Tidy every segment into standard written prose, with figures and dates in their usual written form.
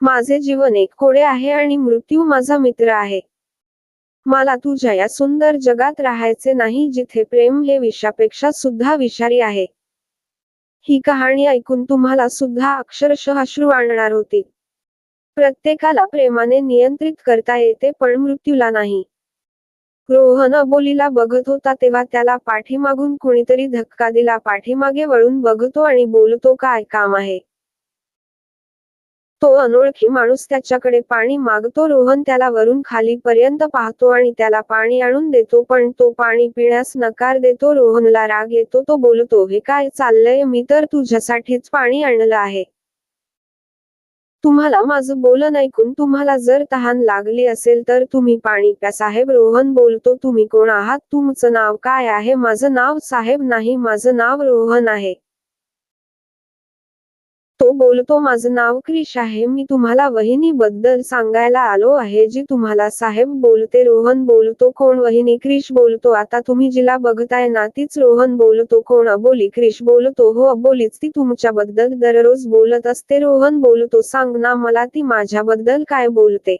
माझे जीवन एक कोडे आहे आणि मृत्यू माझा मित्र आहे. मला तुझ्या या सुंदर जगात राहायचे नाही जिथे प्रेम हे विषापेक्षा सुद्धा विषारी आहे. ही कहाणी ऐकून तुम्हाला सुद्धा अक्षरशः अश्रू आणणार होती. प्रत्येकाला प्रेमाने नियंत्रित करता येते पण मृत्यूला नाही. रोहन अबोलीला बघत होता तेव्हा त्याला पाठीमागून कुणीतरी धक्का दिला. पाठीमागे वळून बघतो आणि बोलतो, काय काम आहे? तो अनोळखी माणूस त्याच्याकडे पाणी मागतो. रोहन त्याला वरून खाली पर्यंत पाहतो आणि त्याला पाणी आणून देतो पण तो पाणी पिण्यास नकार देतो. रोहनला राग येतो. तो बोलतो, हे काय चाललंय? मी तर तुझ्यासाठीच पाणी आणलं आहे. तुम्हाला माझं बोलन ऐकून तुम्हाला जर तहान लागली असेल तर तुम्ही पाणी प्या साहेब. रोहन बोलतो, तुम्ही कोण आहात? तुमचं नाव काय आहे? माझं नाव साहेब नाही, माझं नाव रोहन आहे. तो बोलतो, माझं नाव क्रिश आहे. मी तुम्हाला वहिनी बद्दल सांगायला आलो आहे. जी तुम्हाला साहेब बोलते. रोहन बोलतो, कोण वहिनी? क्रिश बोलतो, आता तुम्ही जिला बघताय ना तीच. रोहन बोलतो, कोण? अबोली? क्रिश बोलतो, हो अबोलीच. ती तुमच्याबद्दल दररोज बोलत असते. रोहन बोलतो, सांग ना मला ती माझ्याबद्दल काय बोलते?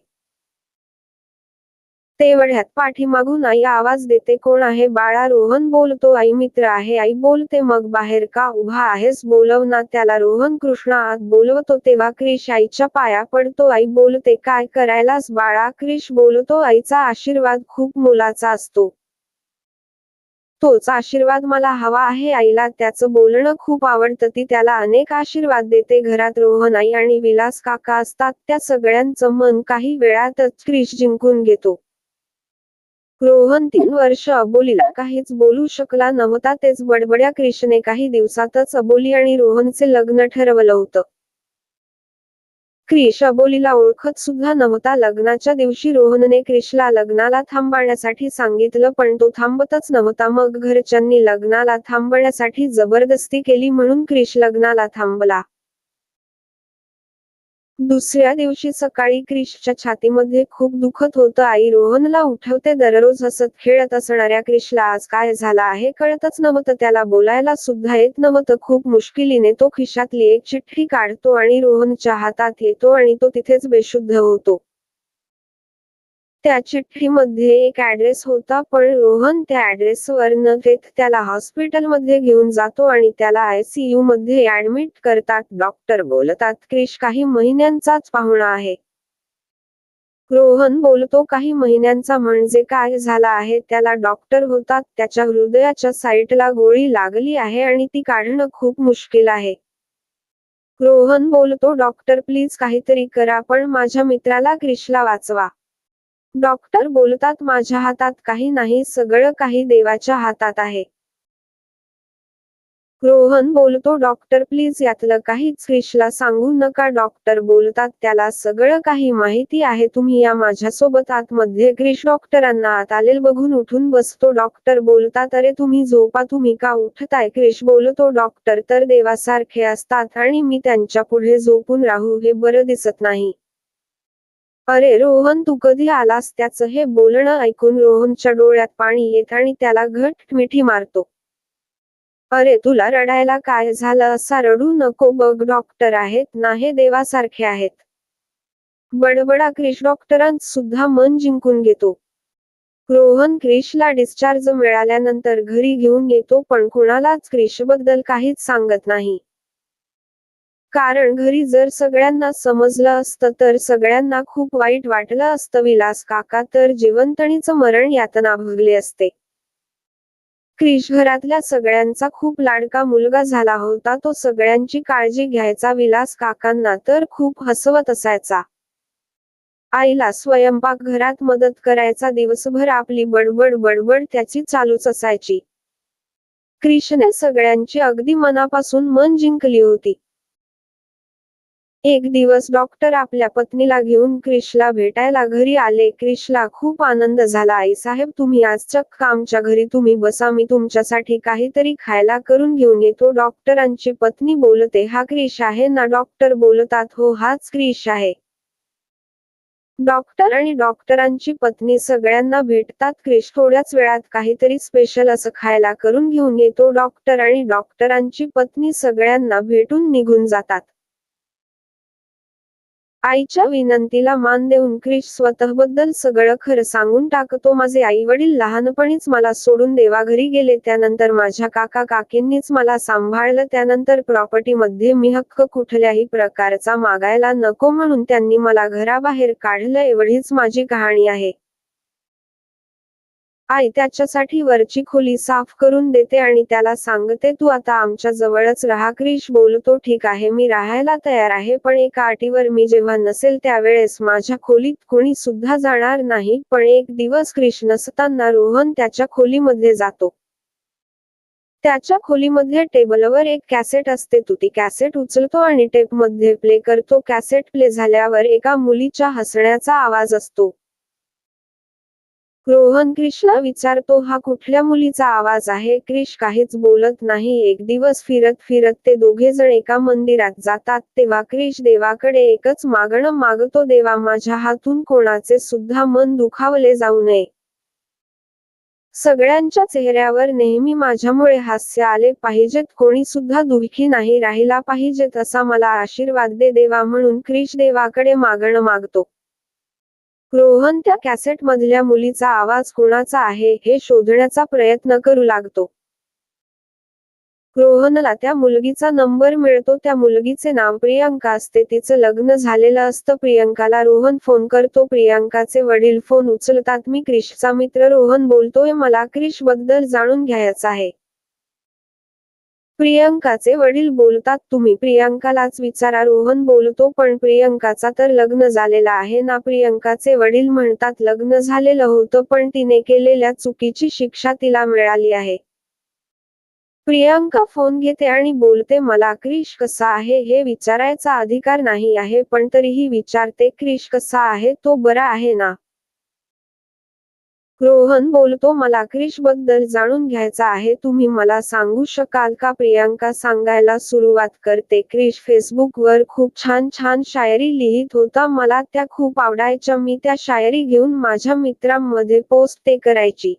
तेवढ्यात पाठीमागून आई आवाज देते, कोण आहे बाळा? रोहन बोलतो, आई मित्र आहे. आई बोलते, मग बाहेर का उभा आहेस? बोलव ना त्याला. रोहन कृष्णा आत बोलवतो तेव्हा क्रिश आईच्या पाया पडतो. आई बोलते, काय करायलास बाळा? क्रिश बोलतो, आईचा आशीर्वाद खूप मोलाचा असतो. तोच आशीर्वाद मला हवा आहे. आईला त्याचं बोलणं खूप आवडतं. ती त्याला अनेक आशीर्वाद देते. घरात रोहन, आई आणि विलास काका असतात. त्या सगळ्यांचं मन काही वेळातच क्रिश जिंकून घेतो. रोहन 3 वर्ष अबोलीला काहीच बोलू शकला नव्हता. तेच बडबड्या क्रिशने काही दिवसातच अबोली आणि रोहनचे लग्न ठरवलं होतं. क्रिश अबोलीला ओळखत सुद्धा नव्हता. लग्नाच्या दिवशी रोहनने क्रिशला लग्नाला थांबण्यासाठी सांगितलं पण तो थांबतच नव्हता. मग घरच्यांनी लग्नाला थांबण्यासाठी जबरदस्ती केली म्हणून क्रिश लग्नाला थांबला. दुसऱ्या दिवशी सकाळी क्रिशच्या छातीमध्ये खूप दुखत होतं. आई रोहनला उठवते. दररोज हसत खेळत असणाऱ्या क्रिशला आज काय झालं आहे कळतच नव्हतं. त्याला बोलायला सुद्धा येत नव्हतं. खूप मुश्किलीने तो खिशातली एक चिठ्ठी काढतो आणि रोहनच्या हातात येतो आणि तो तिथेच बेशुद्ध होतो. त्या चिठ्ठीमध्ये एक ॲड्रेस होता पण रोहन त्या ॲड्रेसवर न देत त्याला हॉस्पिटलमध्ये घेऊन जातो आणि त्याला आयसीयू मध्ये ॲडमिट करतात. डॉक्टर बोलतात, क्रिश काही महिन्यांचाच पाहुणा आहे. रोहन बोलतो, काही महिन्यांचा म्हणजे काय झालं आहे त्याला? डॉक्टर होतात, त्याच्या हृदयाच्या साईटला गोळी लागली आहे आणि ती काढणं खूप मुश्किल आहे. रोहन बोलतो, डॉक्टर प्लीज काहीतरी करा पण माझ्या मित्राला क्रिशला वाचवा. डॉक्टर बोलतात, माझ्या हातात काही नाही, सगळं काही देवाच्या हातात आहे. रोहन बोलतो, डॉक्टर प्लीज यातलं काहीच क्रिशला सांगू नका. डॉक्टर बोलतात, त्याला सगळं काही माहिती आहे, तुम्ही या माझ्यासोबत आतमध्ये. क्रिश डॉक्टरांना आत आलेल बघून उठून बसतो. डॉक्टर बोलतात, अरे तुम्ही झोपा, तुम्ही का उठताय? क्रिश बोलतो, डॉक्टर तर देवासारखे असतात आणि मी त्यांच्या पुढे झोपून राहू हे बरं दिसत नाही. अरे रोहन, तू कधी आलास? त्याचं हे बोलणं ऐकून रोहनच्या डोळ्यात पाणी येतं आणि त्याला घट्ट मिठी मारतो. अरे तुला रडायला काय झालं? असा रडू नको बघ, डॉक्टर आहेत ना, हे देवासारखे आहेत. बडबडा क्रिश डॉक्टरांत सुद्धा मन जिंकून घेतो. रोहन क्रिशला डिस्चार्ज मिळाल्यानंतर घरी घेऊन येतो पण कुणालाच क्रिशबद्दल काहीच सांगत नाही. कारण घरी जर सगळ्यांना समजलं असतं तर सगळ्यांना खूप वाईट वाटलं असतं. विलास काका तर जिवंतणीचं मरण यातना भोगले असते. क्रिश घरातल्या सगळ्यांचा खूप लाडका मुलगा झाला होता. तो सगळ्यांची काळजी घ्यायचा. विलास काकांना तर खूप हसवत असायचा. आईला स्वयंपाकघरात मदत करायचा. दिवसभर आपली बडबड त्याची चालूच असायची. क्रिशने सगळ्यांची अगदी मनापासून मन जिंकली होती. एक दिवस डॉक्टर आपल्या पत्नीला घेऊन क्रिशला भेटायला घरी आले. क्रिशला खूप आनंद झाला. आईसाहेब, तुम्ही आज चक्क आमच्या घरी, तुम्ही बसा, मी तुमच्यासाठी काहीतरी खायला करून घेऊन येतो. डॉक्टरांची पत्नी बोलते, हा क्रिश आहे ना? डॉक्टर बोलतात, हो हाच क्रिश आहे. डॉक्टर आणि डॉक्टरांची पत्नी सगळ्यांना भेटतात. क्रिश थोड्याच वेळात काहीतरी स्पेशल असं खायला करून घेऊन येतो. डॉक्टर आणि डॉक्टरांची पत्नी सगळ्यांना भेटून निघून जातात. आईच्या विनंतीला मान देऊन क्रिश स्वतःबद्दल सगळं खरं सांगून टाकतो. माझे आई वडील लहानपणीच मला सोडून देवाघरी गेले. त्यानंतर माझ्या काका काकींनीच मला सांभाळलं. त्यानंतर प्रॉपर्टीमध्ये मी हक्क कुठल्याही प्रकारचा मागायला नको म्हणून त्यांनी मला घराबाहेर काढलं. एवढीच माझी कहाणी आहे. आई त्याच्यासाठी वरची खोली साफ करून देते आणि त्याला सांगते तू आता आमच्या जवळच राहा. क्रिश बोलतो ठीक आहे मी राहायला तयार आहे पण एका अटीवर मी जेव्हा नसेल त्यावेळेस माझ्या खोलीत कोणी सुद्धा जाणार नाही. पण एक दिवस क्रिश नसताना रोहन त्याच्या खोलीमध्ये जातो. त्याच्या खोलीमध्ये टेबलवर एक कॅसेट असते. तो ती कॅसेट उचलतो आणि टेपमध्ये प्ले करतो. कॅसेट प्ले झाल्यावर एका मुलीच्या हसण्याचा आवाज असतो. रोहन क्रिशला विचारतो हा कुठल्या मुलीचा आवाज आहे. क्रिश काहीच बोलत नाही. एक दिवस फिरत फिरत ते दोघेजण एका मंदिरात जातात. तेव्हा क्रिश देवाकडे एकच मागणं मागतो, देवा माझ्या हातून कोणाचे सुद्धा मन दुखावले जाऊ नये. सगळ्यांच्या चेहऱ्यावर नेहमी माझ्यामुळे हास्य आले पाहिजेत. कोणी सुद्धा दुःखी नाही राहिला पाहिजेत असा मला आशीर्वाद दे देवा म्हणून क्रिश देवाकडे मागणं मागतो. रोहन त्या कॅसेट मधल्या मुलीचा आवाज कोणाचा आहे हे शोधण्याचा प्रयत्न करू लागतो. रोहनला त्या मुलगीचा नंबर मिळतो. त्या मुलगीचे नाव प्रियंका असते. तिचं लग्न झालेलं असतं. प्रियंकाला रोहन फोन करतो. प्रियंकाचे वडील फोन उचलतात. मी क्रिशचा मित्र रोहन बोलतोय, मला क्रिश बद्दल जाणून घ्यायचं आहे. प्रियंकाचे वडील बोलतात तुम्ही प्रियंकालाच विचारा. रोहन बोलतो पण प्रियंकाचा तर लग्न झालेला आहे ना. प्रियंकाचे वडील म्हणतात लग्न झालेलं होतं पण तिने केलेल्या चुकीची शिक्षा तिला मिळाली आहे. प्रियंका फोन घेते आणि बोलते मला क्रिश कसा आहे हे विचारायचा अधिकार नाही आहे पण तरीही विचारते. क्रिश कसा आहे, तो बरा आहे ना. रोहन बोलतो मला क्रिश बद्दल जाणून घ्यायचा आहे. तुम्ही मला सांगू शकाल का. प्रियंका सांगायला सुरुवात करते. क्रिश फेसबुकवर खूप छान छान शायरी लिहित होता. मला त्या खूप आवडायच्या. मी त्या शायरी घेऊन माझ्या मित्रांमध्ये पोस्ट ते करायची.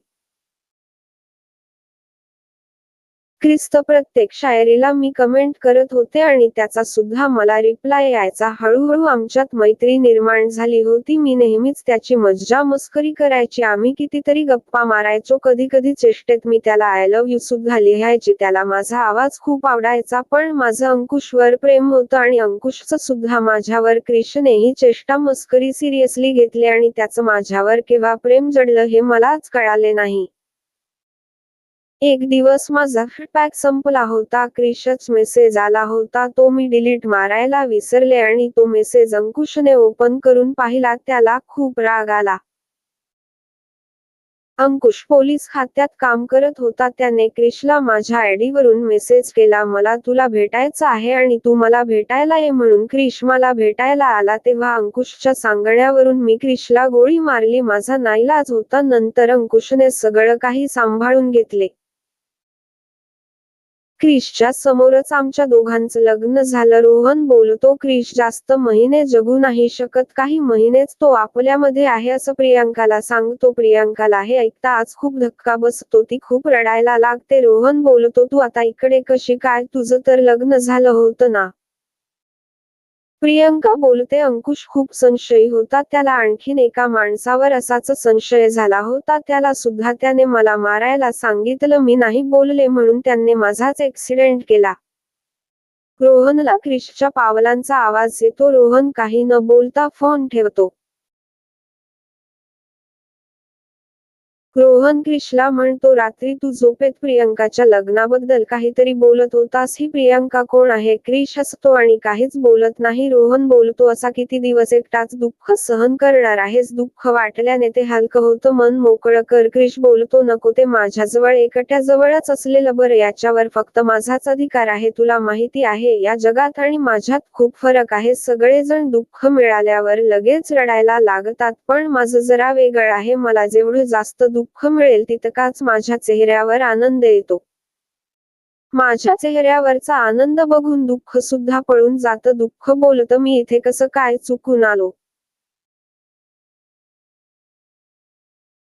क्रिस्त प्रत्येक शायरीला मी कमेंट करत होते आणि त्याचा सुद्धा मला रिप्लाय यायचा. हळूहळू आमच्यात मैत्री निर्माण झाली होती. मी नेहमीच त्याची मज्जा मस्करी करायची. आम्ही कितीतरी गप्पा मारायचो. कधी कधी चेष्टेत मी त्याला आय लव्ह यू सुद्धा लिहायची. त्याला माझा आवाज खूप आवडायचा पण माझं अंकुशवर प्रेम होतं आणि अंकुशचं सुद्धा माझ्यावर. क्रिशने ही चेष्टा मस्करी सिरियसली घेतली आणि त्याचं माझ्यावर केव्हा प्रेम जडलं हे मलाच कळाले नाही. एक दिवस माझा फीडबॅक संपला होता. क्रिशच मेसेज आला होता. तो मी डिलीट मारायला विसरले आणि तो मेसेज अंकुशने ओपन करून पाहिला. त्याला खूप राग आला. अंकुश पोलीस खात्यात काम करत होता. त्याने क्रिशला माझ्या आयडीवरून मेसेज केला, मला तुला भेटायचं आहे आणि तू मला भेटायला ये म्हणून. क्रिश मला भेटायला आला तेव्हा अंकुशच्या सांगण्यावरून मी क्रिशला गोळी मारली. माझा नाईलाज होता. नंतर अंकुशने सगळं काही सांभाळून घेतले. क्रिशच्या समोरच आमच्या दोघांचं लग्न झालं. रोहन बोलतो क्रिश जास्त महिने जगू नाही शकत. काही महिनेच तो आपल्यामध्ये आहे असं प्रियंकाला सांगतो. प्रियंकाला हे ऐकता आज खूप धक्का बसतो. ती खूप रडायला लागते. रोहन बोलतो तू आता इकडे कशी काय, तुझं तर लग्न झालं होतं ना. प्रियंका बोलते अंकुश खूप संशयी होता. त्याला आणखीन एका माणसावर असाच संशय झाला होता. त्याला सुद्धा त्याने मला मारायला सांगितलं. मी नाही बोलले म्हणून त्याने माझाच ऍक्सिडेंट केला. रोहनला क्रिशच्या पावलांचा आवाज येतो. रोहन काही न बोलता फोन ठेवतो. रोहन क्रिशला म्हणतो रात्री तू झोपेत प्रियंकाच्या लग्नाबद्दल काहीतरी बोलत होतास. ही प्रियंका कोण आहे. क्रिश हसतो आणि काहीच बोलत नाही. रोहन बोलतो असा किती दिवस एकटाच दुःख सहन करणार आहेस. दुःख वाटल्याने ते हलकं होतं. मन मोकळं कर. क्रिश बोलतो नको, ते माझ्याजवळ एकट्याजवळच असलेलं बरं. याच्यावर फक्त माझाच अधिकार आहे. तुला माहिती आहे या जगात आणि माझ्यात खूप फरक आहे. सगळेजण दुःख मिळाल्यावर लगेच रडायला लागतात पण माझं जरा वेगळं आहे. मला जेवढं जास्त दुःख मिळेल तितकाच माझ्या चेहऱ्यावर आनंद येतो. माझ्या चेहऱ्यावरचा आनंद बघून दुःख सुद्धा पळून जातं. दुःख बोलतं मी इथे कसं काय चुकून आलो.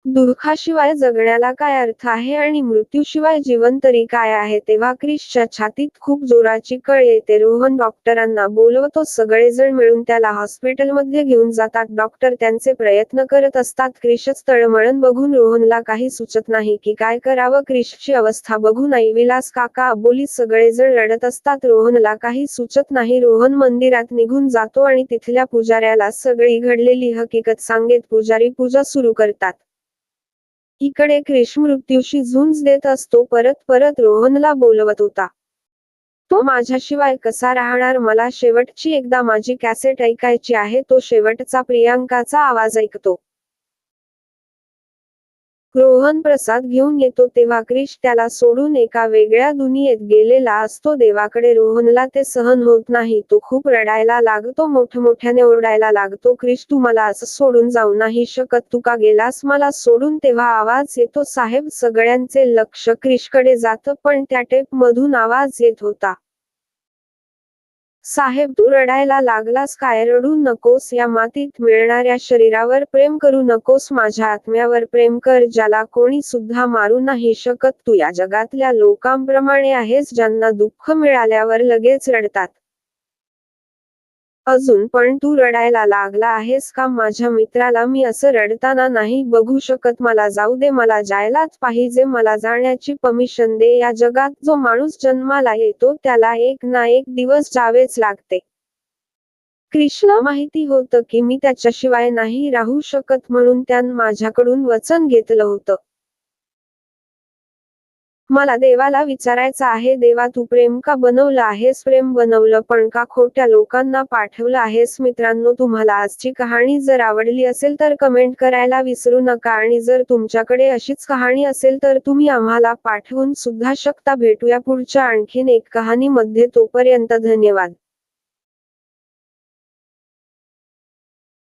दुःखाशिवाय जगण्याला काय अर्थ आहे आणि मृत्यूशिवाय जीवन तरी काय आहे. तेव्हा क्रिशच्या छातीत खूप जोराची कळ येते. रोहन डॉक्टरांना बोलवतो. सगळेजण मिळून त्याला हॉस्पिटलमध्ये घेऊन जातात. डॉक्टर त्यांचे प्रयत्न करत असतात. क्रिशच तळमळण बघून रोहनला काही सुचत नाही की काय करावं. क्रिशची अवस्था बघून आई, विलास काका, अबोली सगळेजण रडत असतात. रोहनला काही सुचत नाही. रोहन मंदिरात निघून जातो आणि तिथल्या पुजाऱ्याला सगळी घडलेली हकीकत सांगेत पुजारी पूजा सुरू करतात. इकडे क्रिश मृत्यूशी झुंज देत असतो. परत परत रोहनला बोलवत होता. तो माझ्याशिवाय कसा राहणार. मला शेवटची एकदा माझी कॅसेट ऐकायची आहे. तो शेवटचा प्रियांकाचा आवाज ऐकतो. रोहन प्रसाद घेऊन येतो तेव्हा क्रिश त्याला सोडून एका वेगळ्या दुनियेत गेलेला असतो. देवाकडे रोहनला ते सहन होत नाही. तो खूप रडायला लागतो. मोठमोठ्याने ओरडायला लागतो. क्रिश, तू मला असं सोडून जाऊ नाही शकत. तू का गेलास मला सोडून. तेव्हा आवाज येतो. साहेब. सगळ्यांचे लक्ष क्रिशकडे जातं पण त्या टेप मधून आवाज येत होता. साहेब, तू रडायला लागलास काय. रडू नकोस. या मातीत मिळणाऱ्या शरीरावर प्रेम करू नकोस. माझ्या आत्म्यावर प्रेम कर, ज्याला कोणी सुद्धा मारू नाही शकत. तू या जगातल्या लोकांप्रमाणे आहेस, ज्यांना दुःख मिळाल्यावर लगेच रडतात. अजून पण तू रडायला लागला आहेस का. माझ्या मित्राला मी असं रडताना नाही बघू शकत. मला जाऊ दे. मला जायलाच पाहिजे. मला जाण्याची परमिशन दे. या जगात जो माणूस जन्माला येतो त्याला एक ना एक दिवस जावेच लागते. क्रिशला माहिती होतं की मी त्याच्याशिवाय नाही राहू शकत, म्हणून त्यानं माझ्याकडून वचन घेतलं होतं. मला देवाला विचारायचं आहे. देवा, तू प्रेम का बनवलं आहेस. प्रेम बनवलं पण का खोट्या लोकांना पाठवलं आहेस. मित्रांनो, तुम्हाला आजची कहाणी जर आवडली असेल तर कमेंट करायला विसरू नका आणि जर तुमच्याकडे अशीच कहाणी असेल तर तुम्ही आम्हाला पाठवून सुद्धा शकता. भेटूया पुढच्या आणखीन एक कहाणीमध्ये. तोपर्यंत धन्यवाद.